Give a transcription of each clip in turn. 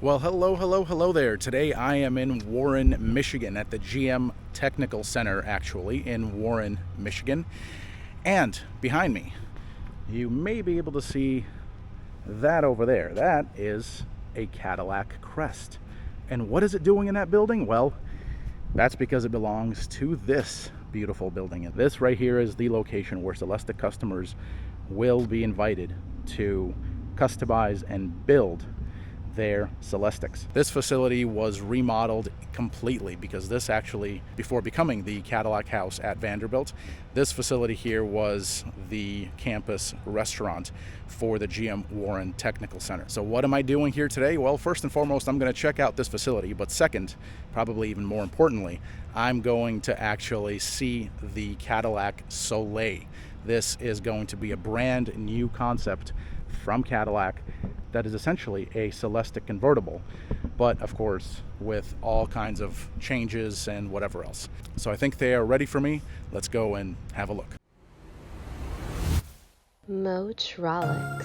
Well, hello there. Today I am in Warren, Michigan at the GM Technical Center, actually, in Warren, Michigan. And behind me, you may be able to see that over there. That is a Cadillac Crest. And what is it doing in that building? Well, that's because it belongs to this beautiful building. And this right here is the location where Celestiq customers will be invited to customize and build their Celestiqs. This facility was remodeled completely because this actually, before becoming the Cadillac House at Vanderbilt, this facility here was the campus restaurant for the GM Warren Technical Center. So what am I doing here today? Well, first and foremost, I'm going to check out this facility, but second, probably even more importantly, I'm going to actually see the Cadillac Celestiq. This is going to be a brand new concept from Cadillac that is essentially a Celestiq convertible, but of course with all kinds of changes and whatever else. So I think they are ready for me. Let's go and have a look. Motronics.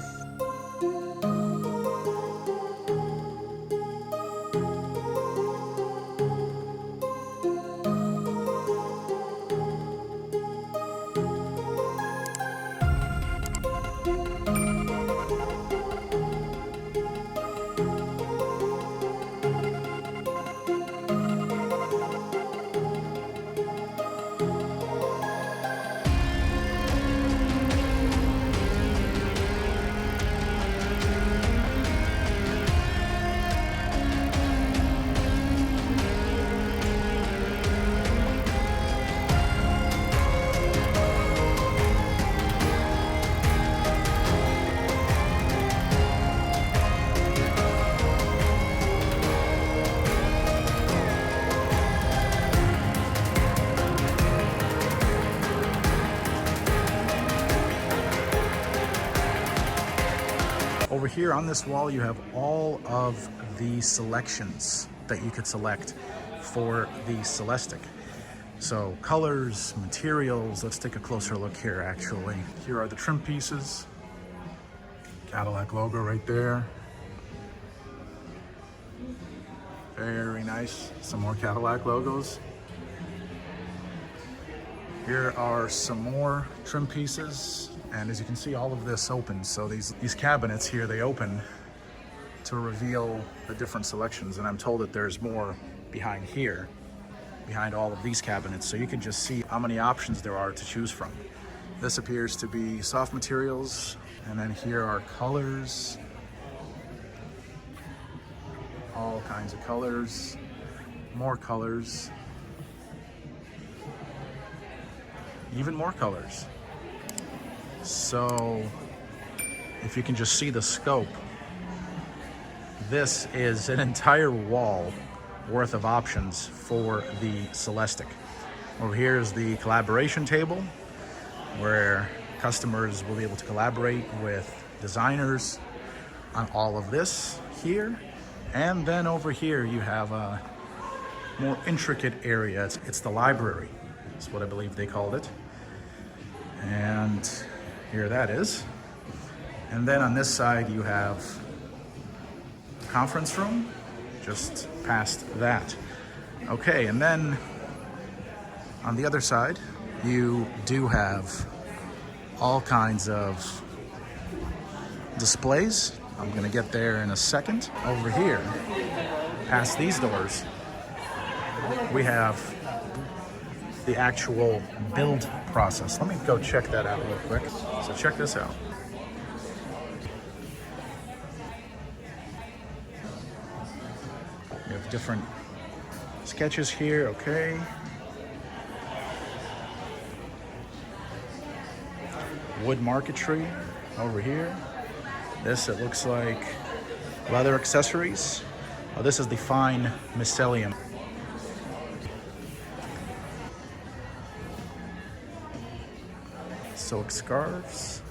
Over here on this wall, you have all of the selections that you could select for the Celestiq. So colors, materials, let's take a closer look here actually. Here are the trim pieces. Cadillac logo right there. Very nice. Some more Cadillac logos. Here are some more trim pieces. And as you can see, all of this opens. So these cabinets here, they open to reveal the different selections. And I'm told that there's more behind here, behind all of these cabinets. So you can just see how many options there are to choose from. This appears to be soft materials. And then here are colors. All kinds of colors, more colors, even more colors. So if you can just see the scope, this is an entire wall worth of options for the Celestiq. Over here is the collaboration table where customers will be able to collaborate with designers on all of this here. And then over here you have a more intricate area. It's the library. That's what I believe they called it. And here that is. And then on this side you have the conference room, just past that. Okay, and then on the other side you do have all kinds of displays. I'm gonna get there in a second. Over here, past these doors, we have the actual build process. Let me go check that out real quick. So check this out. We have different sketches here, okay. Wood marquetry over here. This, it looks like leather accessories. Oh, this is the fine mycelium. Silk scarves.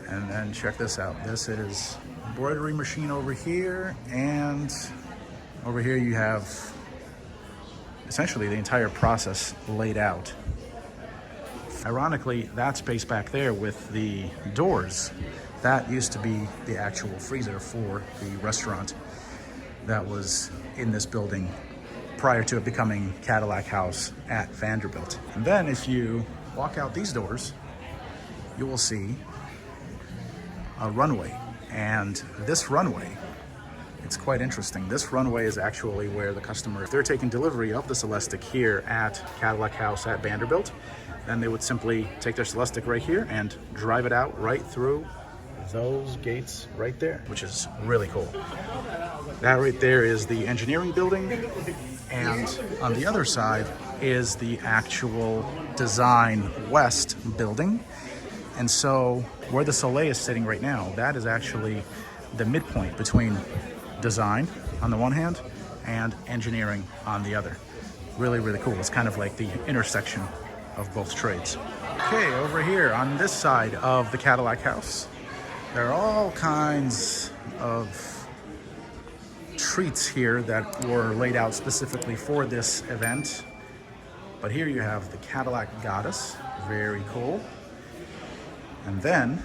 And then check this out. This is embroidery machine over here, and over here you have essentially the entire process laid out. Ironically, that space back there with the doors, that used to be the actual freezer for the restaurant. that was in this building prior to it becoming Cadillac House at Vanderbilt. And then if you walk out these doors, you will see a runway. And this runway, it's quite interesting. This runway is actually where the customer, if they're taking delivery of the Celestiq here at Cadillac House at Vanderbilt, then they would simply take their Celestiq right here and drive it out right through those gates right there, which is really cool. That right there is the engineering building, and on the other side is the actual Design West building. And so where the Soleil is sitting right now, that is actually the midpoint between design on the one hand and engineering on the other. Really, really cool. It's kind of like the intersection of both trades. Okay, over here on this side of the Cadillac House, there are all kinds of treats here that were laid out specifically for this event. But here you have the Cadillac Goddess, very cool. And then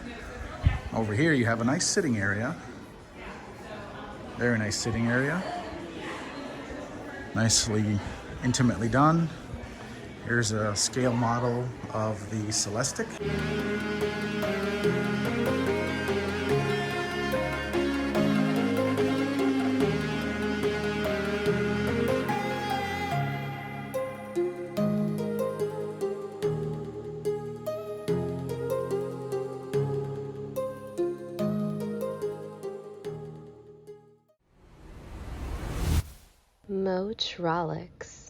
over here you have a nice sitting area. Very nice sitting area. Nicely, intimately done. Here's a scale model of the Celestiq. Motrolics.